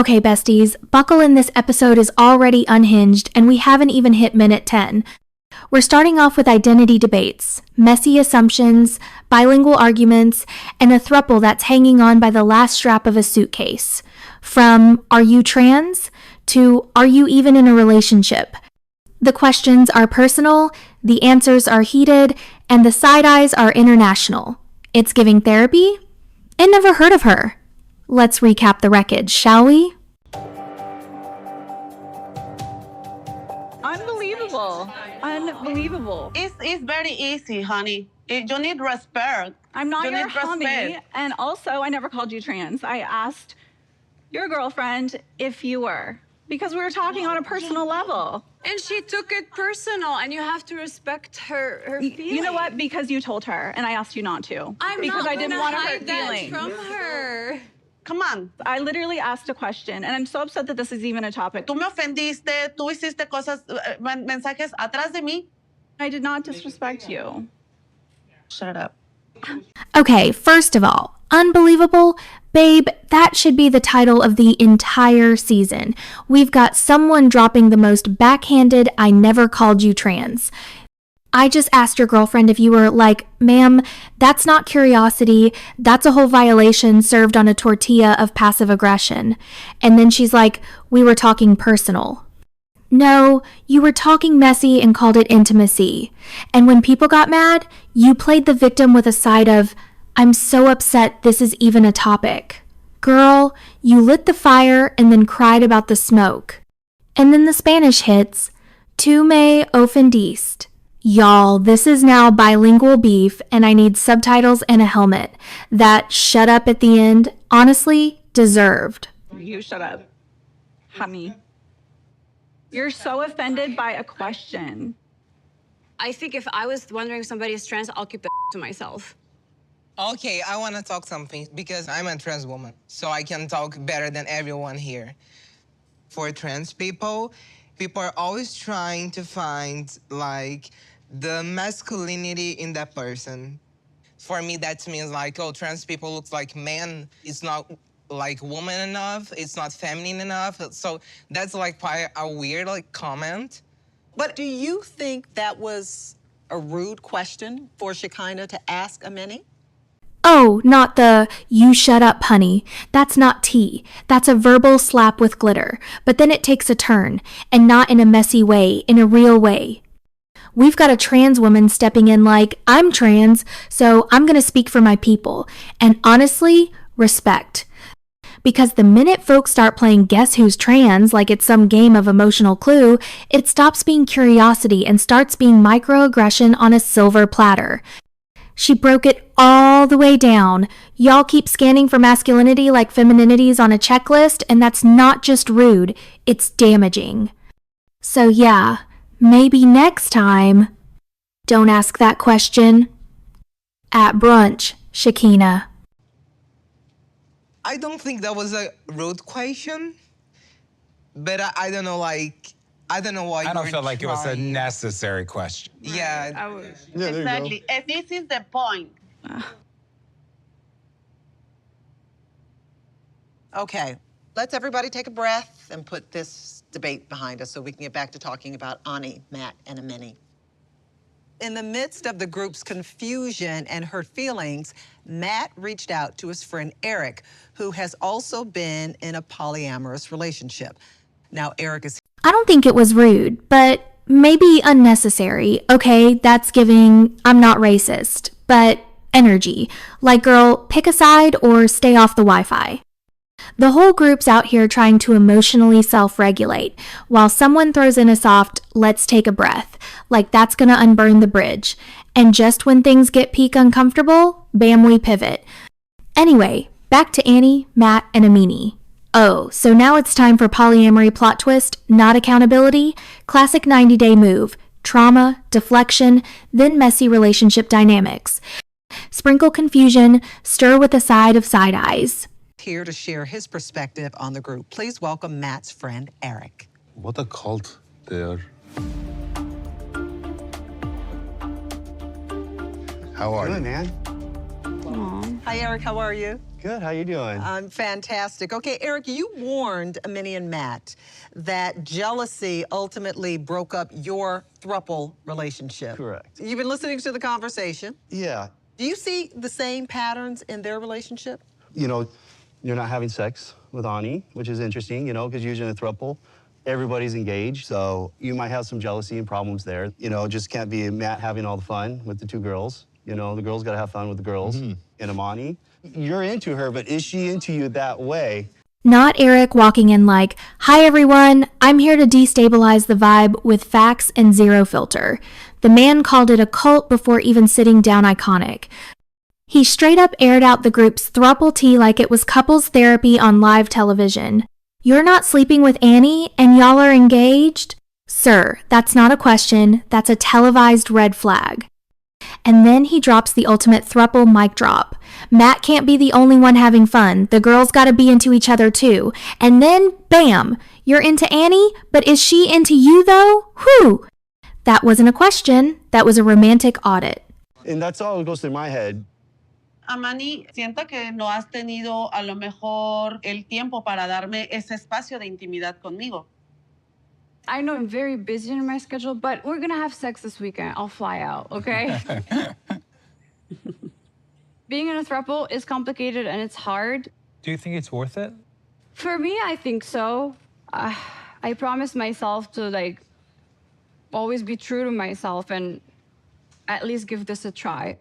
Okay, besties, buckle in, this episode is already unhinged and we haven't even hit minute 10. We're starting off with identity debates, messy assumptions, bilingual arguments, and a throuple that's hanging on by the last strap of a suitcase. From "Are you trans?" to "Are you even in a relationship?" The questions are personal, the answers are heated, and the side eyes are international. It's giving therapy? And never heard of her. Let's recap the wreckage, shall we? Unbelievable. Unbelievable. It's very easy, honey. You need respect. I'm not You your need honey. respect. And also, I never called you trans. I asked your girlfriend if you were, because we were talking on a personal level. And she took it personal, and you have to respect her feelings. You know what? Because you told her, and I asked you not to. I'm because not I didn't gonna want to hide hurt that feelings. from her. Come on. I literally asked a question, and I'm so upset that this is even a topic. Tú me ofendiste, tú hiciste cosas, mensajes atrás de mí. I did not disrespect you. Shut up. Okay, first of all, unbelievable? Babe, that should be the title of the entire season. We've got someone dropping the most backhanded "I never called you trans." I just asked your girlfriend if you were, like, "Ma'am, that's not curiosity, that's a whole violation served on a tortilla of passive aggression." And then she's like, "We were talking personal." No, you were talking messy and called it intimacy. And when people got mad, you played the victim with a side of, "I'm so upset this is even a topic." Girl, you lit the fire and then cried about the smoke. And then the Spanish hits, "Tú me ofendiste." Y'all, this is now bilingual beef and I need subtitles and a helmet. That "shut up" at the end, honestly, deserved. You shut up, honey. You're so offended by a question. I think if I was wondering if somebody is trans, I'll keep the to myself. Okay, I want to talk something because I'm a trans woman, so I can talk better than everyone here. For trans people are always trying to find, like, the masculinity in that person. For me, that means, like, oh, trans people look like men. It's not, like, woman enough. It's not feminine enough. So that's, like, quite a weird, like, comment. But do you think that was a rude question for Shekinah to ask Ameni? Oh, not the "you shut up, honey." That's not tea. That's a verbal slap with glitter. But then it takes a turn, and not in a messy way, in a real way. We've got a trans woman stepping in like, "I'm trans, so I'm gonna speak for my people." And honestly, respect. Because the minute folks start playing guess who's trans like it's some game of emotional clue, it stops being curiosity and starts being microaggression on a silver platter. She broke it all the way down. Y'all keep scanning for masculinity like femininities on a checklist, and that's not just rude, it's damaging. So yeah, maybe next time, don't ask that question. At brunch, Shekinah. I don't think that was a rude question, but I don't know, like, I don't know why I don't you're feel like it was a trying. necessary question. Yeah. Exactly. And this is the point. Okay, let's everybody take a breath and put this debate behind us so we can get back to talking about Ani, Matt, and Ameni. In the midst of the group's confusion and hurt feelings, Matt reached out to his friend Eric, who has also been in a polyamorous relationship. Now, Eric is I don't think it was rude, but maybe unnecessary. Okay, that's giving "I'm not racist," but energy. Like, girl, pick a side or stay off the Wi-Fi. The whole group's out here trying to emotionally self-regulate, while someone throws in a soft "let's take a breath," like that's gonna unburn the bridge. And just when things get peak uncomfortable, bam, we pivot. Anyway, back to Annie, Matt, and Ameni. Oh, so now it's time for polyamory plot twist, not accountability. Classic 90-day move. Trauma, deflection, then messy relationship dynamics. Sprinkle confusion, stir with a side of side eyes. here to share his perspective on the group. Please welcome Matt's friend, Eric. What a cult they are. How are you? Good, man. Aw. Hi, Eric. How are you? Good. How you doing? I'm fantastic. Okay, Eric, you warned Minnie and Matt that jealousy ultimately broke up your throuple relationship. Correct. You've been listening to the conversation. Yeah. Do you see the same patterns in their relationship? You know, you're not having sex with Ani, which is interesting, you know, because usually in a throuple, everybody's engaged. So you might have some jealousy and problems there. You know, just can't be Matt having all the fun with the two girls. You know, the girls got to have fun with the girls. And Amani, you're into her, but is she into you that way? Not Eric walking in like, "Hi everyone, I'm here to destabilize the vibe with facts and zero filter." The man called it a cult before even sitting down iconic. He straight up aired out the group's throuple tea like it was couples therapy on live television. "You're not sleeping with Annie and y'all are engaged?" Sir, that's not a question, that's a televised red flag. And then he drops the ultimate throuple mic drop. Matt can't be the only one having fun. The girls gotta be into each other too. And then, bam! You're into Annie, but is she into you though? Whew! That wasn't a question, that was a romantic audit. And that's all that goes through my head. Amani, siento que no has tenido a lo mejor el tiempo para darme ese espacio de intimidad conmigo. I know I'm very busy in my schedule, but we're gonna have sex this weekend. I'll fly out, okay? Being in a throuple is complicated and it's hard. Do you think it's worth it? For me, I think so. I promised myself to like always be true to myself and at least give this a try.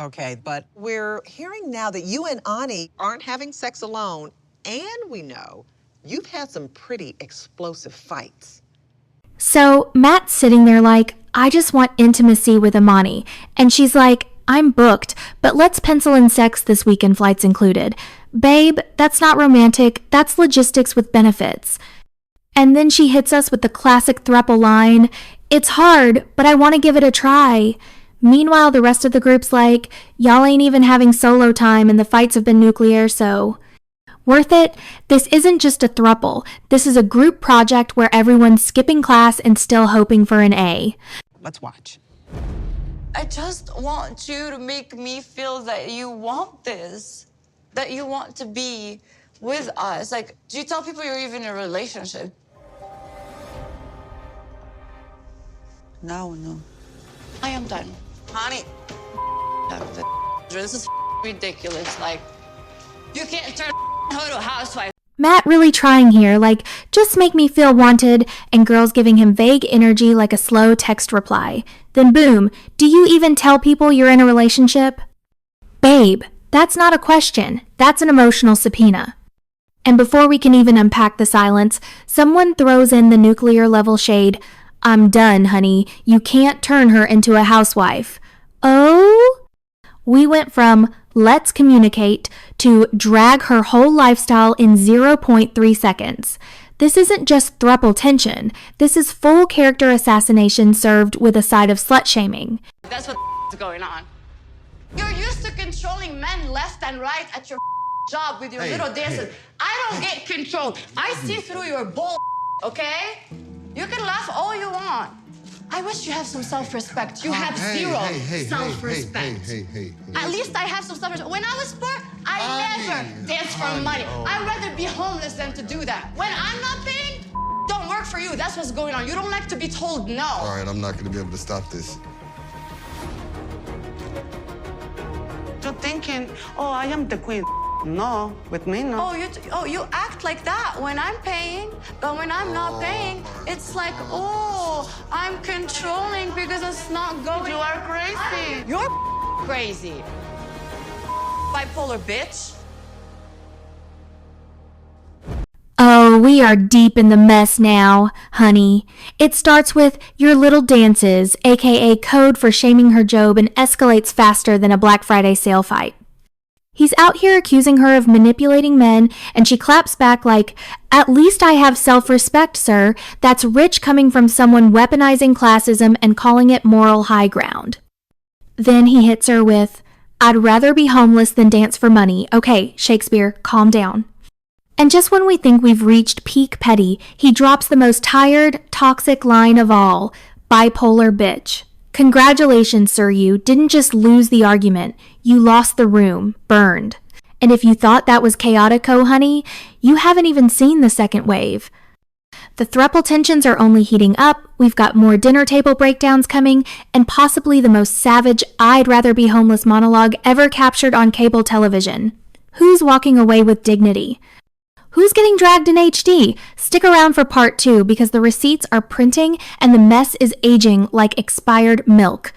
Okay, but we're hearing now that you and Ani aren't having sex alone, and we know you've had some pretty explosive fights. So Matt's sitting there like, "I just want intimacy with Amani." And she's like, "I'm booked, but let's pencil in sex this weekend, flights included." Babe, that's not romantic, that's logistics with benefits. And then she hits us with the classic throuple line, "It's hard, but I want to give it a try." Meanwhile, the rest of the group's like, "Y'all ain't even having solo time and the fights have been nuclear, so..." Worth it? This isn't just a throuple. This is a group project where everyone's skipping class and still hoping for an A. Let's watch. I just want you to make me feel that you want this, that you want to be with us. Like, do you tell people you're even in a relationship? No. I am done. Honey, this is ridiculous. Like, you can't turn her to a housewife. Matt really trying here, like, just make me feel wanted, and girls giving him vague energy like a slow text reply. Then boom, do you even tell people you're in a relationship? Babe, that's not a question, that's an emotional subpoena. And before we can even unpack the silence, someone throws in the nuclear level shade, "I'm done, honey, you can't turn her into a housewife." Oh? We went from let's communicate to drag her whole lifestyle in 0.3 seconds. This isn't just throuple tension. This is full character assassination served with a side of slut-shaming. That's what's going on. You're used to controlling men left and right at your job with your little dances. I don't get controlled. I see through your bull, okay? You can laugh all you want. I wish you have some self-respect. You have zero self-respect. At least I have some self-respect. When I was poor, I never danced for money. I'd rather be homeless than to do that. When I'm not paying, don't work for you. That's what's going on. You don't like to be told no. All right, I'm not going to be able to stop this. You're thinking, oh, I am the queen. No, with me, no. You act like that when I'm paying, but when I'm not paying, it's like, oh, I'm controlling because it's not going. You are crazy. You're crazy. Bipolar bitch. Oh, we are deep in the mess now, honey. It starts with your little dances, aka code for shaming her Job, and escalates faster than a Black Friday sale fight. He's out here accusing her of manipulating men, and she claps back like, "At least I have self-respect, sir. That's rich coming from someone weaponizing classism and calling it moral high ground." Then he hits her with, "I'd rather be homeless than dance for money. Okay, Shakespeare, calm down." And just when we think we've reached peak petty, he drops the most tired, toxic line of all, bipolar bitch. Congratulations, sir, you didn't just lose the argument, you lost the room, burned. And if you thought that was chaotico, honey, you haven't even seen the second wave. The throuple tensions are only heating up, we've got more dinner table breakdowns coming, and possibly the most savage I'd rather be homeless monologue ever captured on cable television. Who's walking away with dignity? Who's getting dragged in HD? Stick around for part 2 because the receipts are printing and the mess is aging like expired milk.